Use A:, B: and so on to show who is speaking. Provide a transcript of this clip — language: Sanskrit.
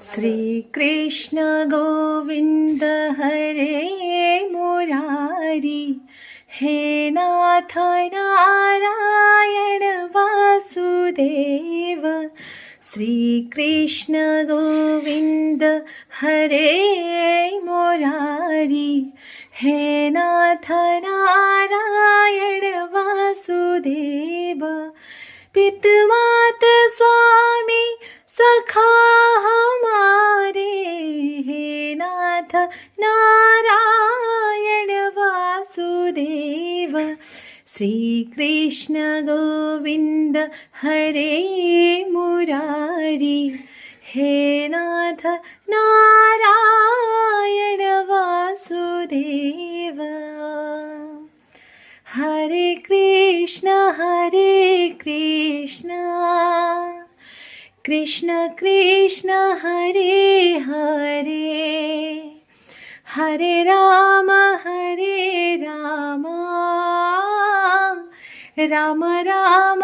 A: श्री कृष्ण गोविंद हरे मुरारी, हे नाथ नारायण वासुदेव। श्री कृष्ण गोविंद हरे मुरारी, हे नाथ नारायण वासुदेव। पितमात स्वामी सखा हमारे, हे नाथ नारायण वासुदेव। श्री कृष्ण गोविंद हरे मुरारी, हे नाथ नारायण वासुदेव। हरे कृष्ण कृष्ण कृष्ण हरे हरे, हरे राम राम राम